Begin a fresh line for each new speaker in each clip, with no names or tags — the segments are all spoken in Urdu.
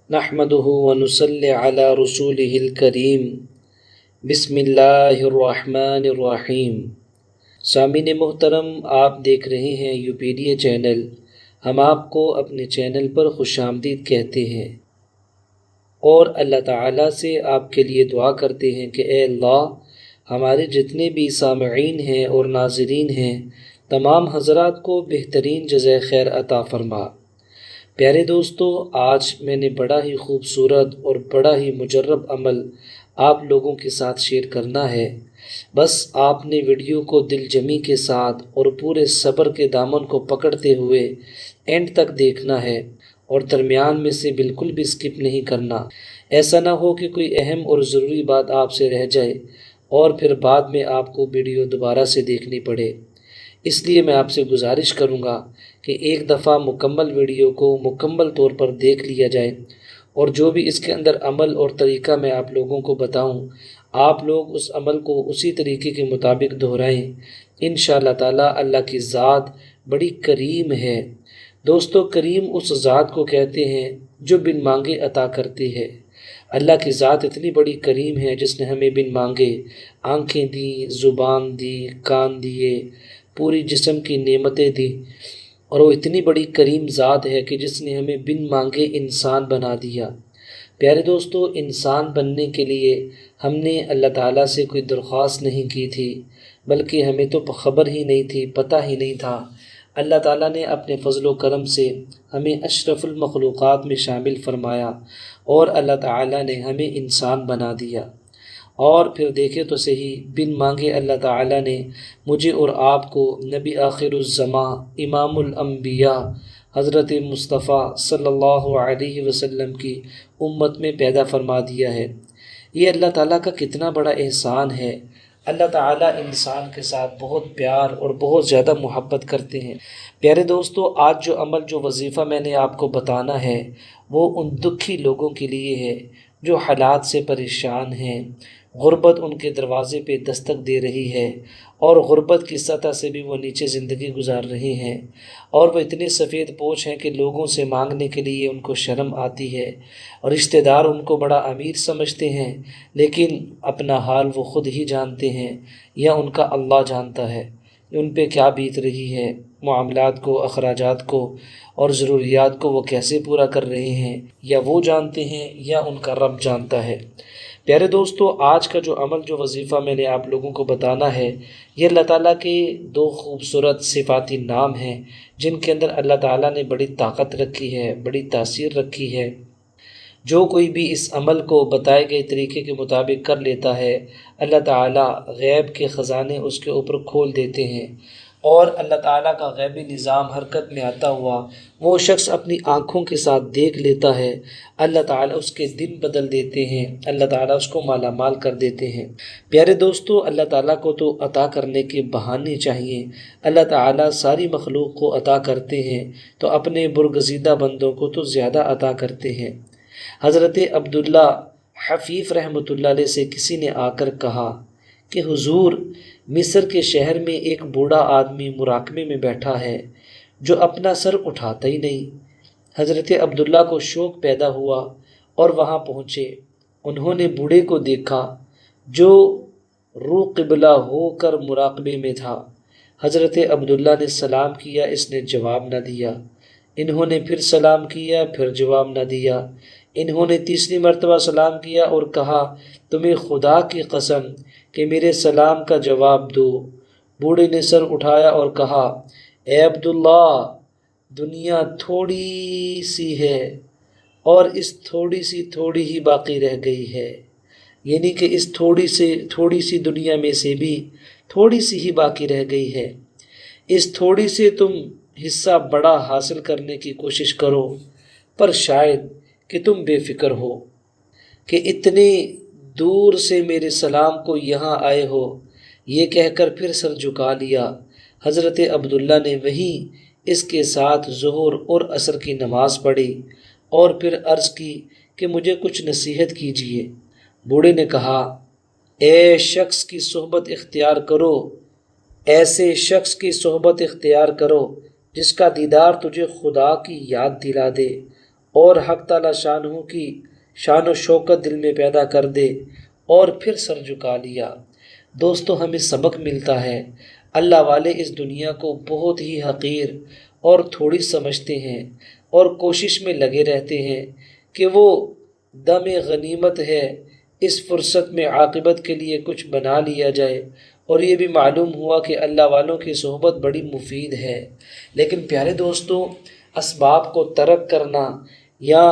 نحمدہ ونصلی علی رسولہ الکریم بسم اللہ الرحمن الرحیم۔ سامعین محترم، آپ دیکھ رہے ہیں یوپیڈیا چینل۔ ہم آپ کو اپنے چینل پر خوش آمدید کہتے ہیں اور اللہ تعالیٰ سے آپ کے لیے دعا کرتے ہیں کہ اے اللہ، ہمارے جتنے بھی سامعین ہیں اور ناظرین ہیں، تمام حضرات کو بہترین جزائے خیر عطا فرما۔ پیارے دوستو، آج میں نے بڑا ہی خوبصورت اور بڑا ہی مجرب عمل آپ لوگوں کے ساتھ شیئر کرنا ہے۔ بس آپ نے ویڈیو کو دل جمی کے ساتھ اور پورے صبر کے دامن کو پکڑتے ہوئے اینڈ تک دیکھنا ہے اور درمیان میں سے بالکل بھی سکپ نہیں کرنا۔ ایسا نہ ہو کہ کوئی اہم اور ضروری بات آپ سے رہ جائے اور پھر بعد میں آپ کو ویڈیو دوبارہ سے دیکھنی پڑے۔ اس لیے میں آپ سے گزارش کروں گا کہ ایک دفعہ مکمل ویڈیو کو مکمل طور پر دیکھ لیا جائے، اور جو بھی اس کے اندر عمل اور طریقہ میں آپ لوگوں کو بتاؤں، آپ لوگ اس عمل کو اسی طریقے کے مطابق دہرائیں۔ انشاءاللہ تعالی اللہ کی ذات بڑی کریم ہے۔ دوستو، کریم اس ذات کو کہتے ہیں جو بن مانگے عطا کرتی ہے۔ اللہ کی ذات اتنی بڑی کریم ہے جس نے ہمیں بن مانگے آنکھیں دی، زبان دی، کان دیے، پوری جسم کی نعمتیں دی، اور وہ اتنی بڑی کریم ذات ہے کہ جس نے ہمیں بن مانگے انسان بنا دیا۔ پیارے دوستو، انسان بننے کے لیے ہم نے اللہ تعالیٰ سے کوئی درخواست نہیں کی تھی، بلکہ ہمیں تو خبر ہی نہیں تھی، پتہ ہی نہیں تھا۔ اللہ تعالیٰ نے اپنے فضل و کرم سے ہمیں اشرف المخلوقات میں شامل فرمایا اور اللہ تعالیٰ نے ہمیں انسان بنا دیا۔ اور پھر دیکھے تو صحیح، بن مانگے اللہ تعالیٰ نے مجھے اور آپ کو نبی آخر الزماں، امام الانبیاء حضرت مصطفیٰ صلی اللہ علیہ وسلم کی امت میں پیدا فرما دیا ہے۔ یہ اللہ تعالیٰ کا کتنا بڑا احسان ہے۔ اللہ تعالیٰ انسان کے ساتھ بہت پیار اور بہت زیادہ محبت کرتے ہیں۔ پیارے دوستو، آج جو عمل، جو وظیفہ میں نے آپ کو بتانا ہے، وہ ان دکھی لوگوں کے لیے ہے جو حالات سے پریشان ہیں۔ غربت ان کے دروازے پہ دستک دے رہی ہے اور غربت کی سطح سے بھی وہ نیچے زندگی گزار رہے ہیں، اور وہ اتنے سفید پوش ہیں کہ لوگوں سے مانگنے کے لیے ان کو شرم آتی ہے، اور رشتہ دار ان کو بڑا امیر سمجھتے ہیں، لیکن اپنا حال وہ خود ہی جانتے ہیں یا ان کا اللہ جانتا ہے ان پہ کیا بیت رہی ہے، معاملات کو، اخراجات کو اور ضروریات کو وہ کیسے پورا کر رہے ہیں، یا وہ جانتے ہیں یا ان کا رب جانتا ہے۔ پیارے دوستو، آج کا جو عمل، جو وظیفہ میں نے آپ لوگوں کو بتانا ہے، یہ اللہ تعالیٰ کے دو خوبصورت صفاتی نام ہیں جن کے اندر اللہ تعالیٰ نے بڑی طاقت رکھی ہے، بڑی تاثیر رکھی ہے۔ جو کوئی بھی اس عمل کو بتائے گئے طریقے کے مطابق کر لیتا ہے، اللہ تعالیٰ غیب کے خزانے اس کے اوپر کھول دیتے ہیں، اور اللہ تعالیٰ کا غیبی نظام حرکت میں آتا ہوا وہ شخص اپنی آنکھوں کے ساتھ دیکھ لیتا ہے۔ اللہ تعالیٰ اس کے دن بدل دیتے ہیں، اللہ تعالیٰ اس کو مالا مال کر دیتے ہیں۔ پیارے دوستو، اللہ تعالیٰ کو تو عطا کرنے کے بہانے چاہیے۔ اللہ تعالیٰ ساری مخلوق کو عطا کرتے ہیں تو اپنے برگزیدہ بندوں کو تو زیادہ عطا کرتے ہیں۔ حضرت عبداللہ حفیف رحمۃ اللہ علیہ سے کسی نے آ کر کہا کہ حضور، مصر کے شہر میں ایک بوڑھا آدمی مراقبے میں بیٹھا ہے جو اپنا سر اٹھاتا ہی نہیں۔ حضرت عبداللہ کو شوق پیدا ہوا اور وہاں پہنچے۔ انہوں نے بوڑھے کو دیکھا جو رو قبلہ ہو کر مراقبے میں تھا۔ حضرت عبداللہ نے سلام کیا، اس نے جواب نہ دیا۔ انہوں نے پھر سلام کیا، پھر جواب نہ دیا۔ انہوں نے تیسری مرتبہ سلام کیا اور کہا، تمہیں خدا کی قسم کہ میرے سلام کا جواب دو۔ بوڑھے نے سر اٹھایا اور کہا، اے عبداللہ، دنیا تھوڑی سی ہے اور اس تھوڑی ہی باقی رہ گئی ہے، یعنی کہ اس تھوڑی سی دنیا میں سے بھی تھوڑی سی ہی باقی رہ گئی ہے۔ اس تھوڑی سے تم حصہ بڑا حاصل کرنے کی کوشش کرو، پر شاید کہ تم بے فکر ہو کہ اتنے دور سے میرے سلام کو یہاں آئے ہو۔ یہ کہہ کر پھر سر جھکا لیا۔ حضرت عبداللہ نے وہیں اس کے ساتھ ظہر اور عصر کی نماز پڑھی اور پھر عرض کی کہ مجھے کچھ نصیحت کیجیے۔ بوڑھے نے کہا، اے شخص کی صحبت اختیار کرو، ایسے شخص کی صحبت اختیار کرو جس کا دیدار تجھے خدا کی یاد دلا دے اور حق تعالی شانہ کی شان و شوکت دل میں پیدا کر دے اور پھر سر جھکا لیا۔ دوستو ہمیں سبق ملتا ہے، اللہ والے اس دنیا کو بہت ہی حقیر اور تھوڑی سمجھتے ہیں اور کوشش میں لگے رہتے ہیں کہ وہ دم غنیمت ہے اس فرصت میں عاقبت کے لیے کچھ بنا لیا جائے، اور یہ بھی معلوم ہوا کہ اللہ والوں کی صحبت بڑی مفید ہے۔ لیکن پیارے دوستو، اسباب کو ترک کرنا یا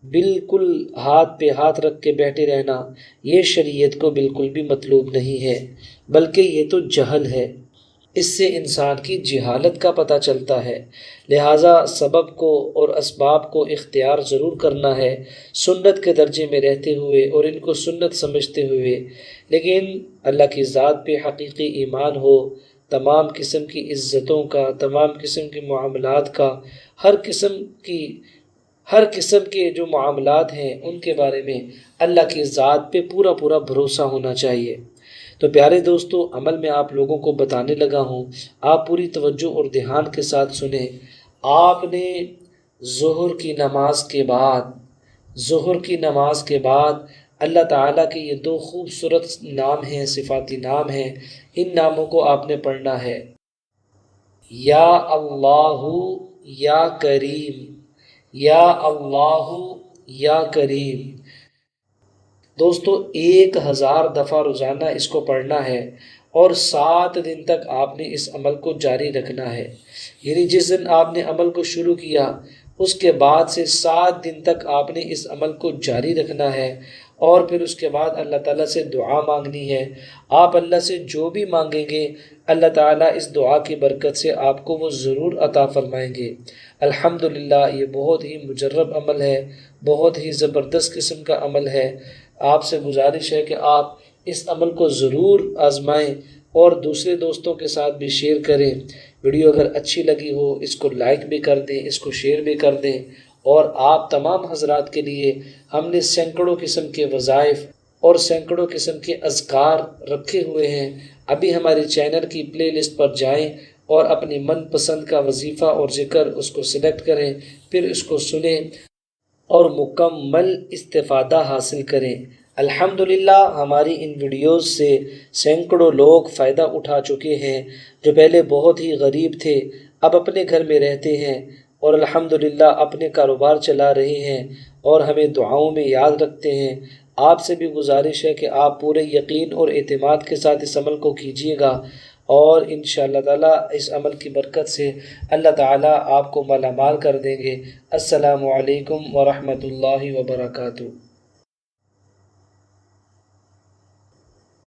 بالکل ہاتھ پہ ہاتھ رکھ کے بیٹھے رہنا یہ شریعت کو بالکل بھی مطلوب نہیں ہے، بلکہ یہ تو جہل ہے۔ اس سے انسان کی جہالت کا پتہ چلتا ہے۔ لہٰذا سبب کو اور اسباب کو اختیار ضرور کرنا ہے، سنت کے درجے میں رہتے ہوئے اور ان کو سنت سمجھتے ہوئے، لیکن اللہ کی ذات پہ حقیقی ایمان ہو، تمام قسم کی عزتوں کا، تمام قسم کے معاملات کا، ہر قسم کے جو معاملات ہیں ان کے بارے میں اللہ کی ذات پہ پورا پورا بھروسہ ہونا چاہیے۔ تو پیارے دوستو، عمل میں آپ لوگوں کو بتانے لگا ہوں، آپ پوری توجہ اور دھیان کے ساتھ سنیں۔ آپ نے ظہر کی نماز کے بعد اللہ تعالیٰ کے یہ دو خوبصورت نام ہیں، صفاتی نام ہیں، ان ناموں کو آپ نے پڑھنا ہے، یا اللہ یا کریم، یا اللہ یا کریم۔ دوستو 1000 دفعہ روزانہ اس کو پڑھنا ہے اور 7 دن تک آپ نے اس عمل کو جاری رکھنا ہے، یعنی جس دن آپ نے عمل کو شروع کیا اس کے بعد سے 7 دن تک آپ نے اس عمل کو جاری رکھنا ہے، اور پھر اس کے بعد اللہ تعالیٰ سے دعا مانگنی ہے۔ آپ اللہ سے جو بھی مانگیں گے اللہ تعالیٰ اس دعا کی برکت سے آپ کو وہ ضرور عطا فرمائیں گے۔ الحمدللہ یہ بہت ہی مجرب عمل ہے، بہت ہی زبردست قسم کا عمل ہے۔ آپ سے گزارش ہے کہ آپ اس عمل کو ضرور آزمائیں اور دوسرے دوستوں کے ساتھ بھی شیئر کریں۔ ویڈیو اگر اچھی لگی ہو اس کو لائک بھی کر دیں، اس کو شیئر بھی کر دیں، اور آپ تمام حضرات کے لیے ہم نے سینکڑوں قسم کے وظائف اور سینکڑوں قسم کے اذکار رکھے ہوئے ہیں۔ ابھی ہمارے چینل کی پلے لسٹ پر جائیں اور اپنی من پسند کا وظیفہ اور ذکر اس کو سلیکٹ کریں، پھر اس کو سنیں اور مکمل استفادہ حاصل کریں۔ الحمدللہ ہماری ان ویڈیوز سے سینکڑوں لوگ فائدہ اٹھا چکے ہیں، جو پہلے بہت ہی غریب تھے اب اپنے گھر میں رہتے ہیں اور الحمدللہ اپنے کاروبار چلا رہے ہیں اور ہمیں دعاؤں میں یاد رکھتے ہیں۔ آپ سے بھی گزارش ہے کہ آپ پورے یقین اور اعتماد کے ساتھ اس عمل کو کیجیے گا، اور انشاءاللہ تعالیٰ اس عمل کی برکت سے اللہ تعالیٰ آپ کو مالا مال کر دیں گے۔ السلام علیکم ورحمۃ اللہ وبرکاتہ۔